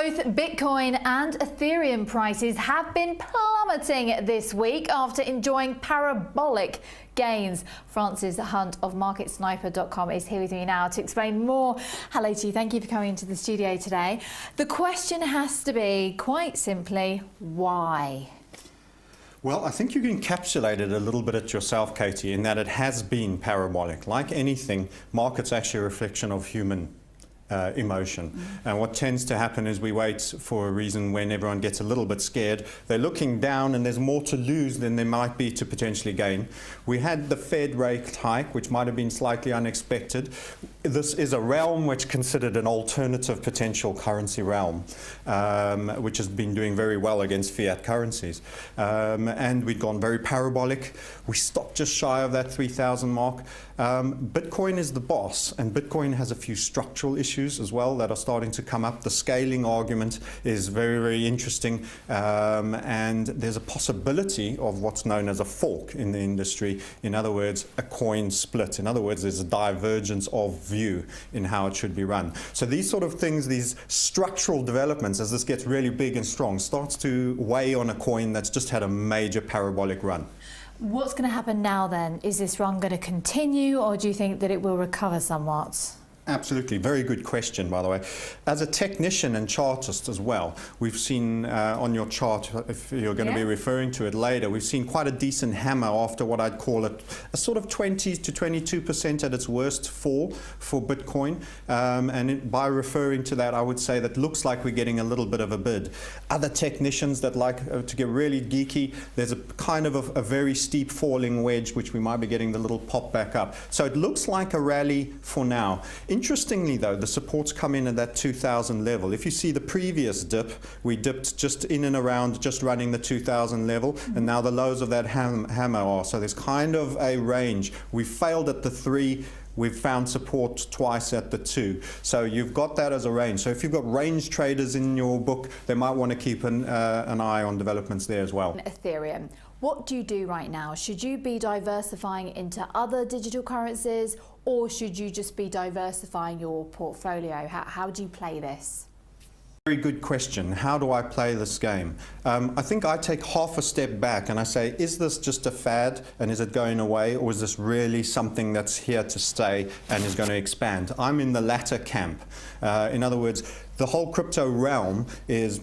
Both Bitcoin and Ethereum prices have been plummeting this week after enjoying parabolic gains. Francis Hunt of MarketSniper.com is here with me now to explain more. Hello to you. Thank you for coming into the studio today. The question has to be, quite simply, why? Well, I think you can encapsulate it a little bit at yourself, Katie, in that it has been parabolic. Like anything, market's actually a reflection of human emotion. And what tends to happen is we wait for a reason when everyone gets a little bit scared. They're looking down and there's more to lose than there might be to potentially gain. We had the Fed rate hike, which might have been slightly unexpected. This is a realm which considered an alternative potential currency realm, which has been doing very well against fiat currencies. And we'd gone very parabolic. We stopped just shy of that 3,000 mark. Bitcoin is the boss, and Bitcoin has a few structural issues as well that are starting to come up. The scaling argument is very, very interesting, and there's a possibility of what's known as a fork in the industry. In other words, a coin split. In other words, there's a divergence of view in how it should be run. So these sort of things, these structural developments, as this gets really big and strong, starts to weigh on a coin that's just had a major parabolic run. What's going to happen now then? Is this run going to continue, or do you think that it will recover somewhat? Absolutely. Very good question, by the way. As a technician and chartist as well, we've seen on your chart, if you're going to be referring to it later, we've seen quite a decent hammer after what I'd call it a sort of 20 to 22% at its worst fall for Bitcoin. By referring to that, I would say that looks like we're getting a little bit of a bid. Other technicians that like to get really geeky, there's a kind of a very steep falling wedge, which we might be getting the little pop back up. So it looks like a rally for now. Interestingly, though, the supports come in at that 2,000 level. If you see the previous dip, we dipped just in and around, just running the 2,000 level, and now the lows of that hammer are. So there's kind of a range. We failed at the 3. We've found support twice at the 2. So you've got that as a range. So if you've got range traders in your book, they might want to keep an eye on developments there as well. Ethereum. What do you do right now? Should you be diversifying into other digital currencies, or should you just be diversifying your portfolio? How do you play this? Very good question. How do I play this game? I think I take half a step back and I say, is this just a fad and is it going away, or is this really something that's here to stay and is going to expand? I'm in the latter camp. In other words, the whole crypto realm is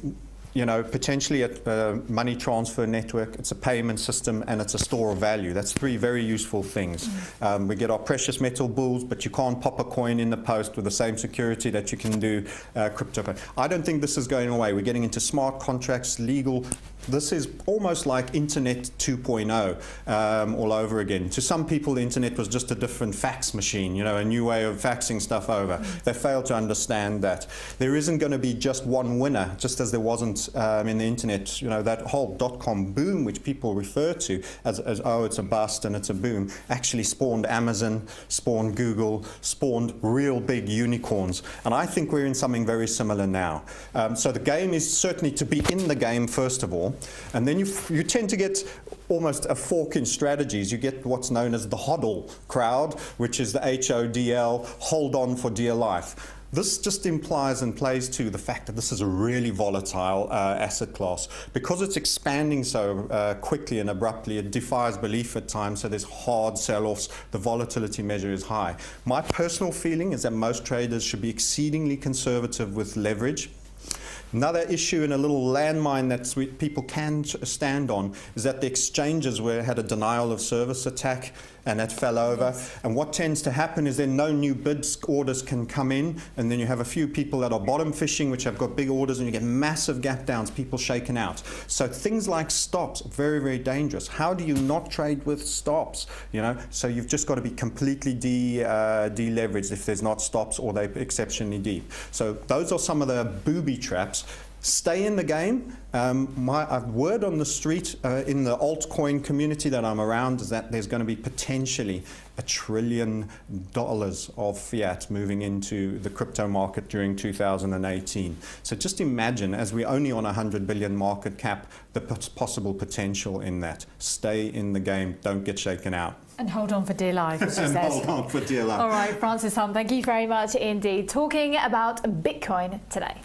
potentially a money transfer network, it's a payment system, and it's a store of value. That's 3 very useful things. We get our precious metal bulls, but you can't pop a coin in the post with the same security that you can do crypto. I don't think this is going away. We're getting into smart contracts, legal. This is almost like Internet 2.0 all over again. To some people, the Internet was just a different fax machine, a new way of faxing stuff over. They failed to understand that. There isn't going to be just one winner, just as there wasn't in the Internet. That whole .com boom, which people refer to as oh, it's a bust and it's a boom, actually spawned Amazon, spawned Google, spawned real big unicorns. And I think we're in something very similar now. So the game is certainly to be in the game, first of all. And then you tend to get almost a fork in strategies. You get what's known as the HODL crowd, which is the HODL, hold on for dear life. This just implies and plays to the fact that this is a really volatile asset class. Because it's expanding so quickly and abruptly, it defies belief at times, so there's hard sell-offs. The volatility measure is high. My personal feeling is that most traders should be exceedingly conservative with leverage. Another issue and a little landmine that people can stand on is that the exchanges had a denial of service attack and that fell over. And what tends to happen is then no new bids orders can come in, and then you have a few people that are bottom fishing, which have got big orders, and you get massive gap downs, people shaken out. So things like stops, very, very dangerous. How do you not trade with stops? So you've just got to be completely deleveraged if there's not stops or they're exceptionally deep. So those are some of the booby traps. Stay in the game. My word on the street in the altcoin community that I'm around is that there's going to be potentially $1 trillion of fiat moving into the crypto market during 2018. So just imagine, as we're only on 100 billion market cap, the possible potential in that. Stay in the game. Don't get shaken out. And hold on for dear life, as she says. Hold on for dear life. All right, Francis Hunt, thank you very much indeed. Talking about Bitcoin today.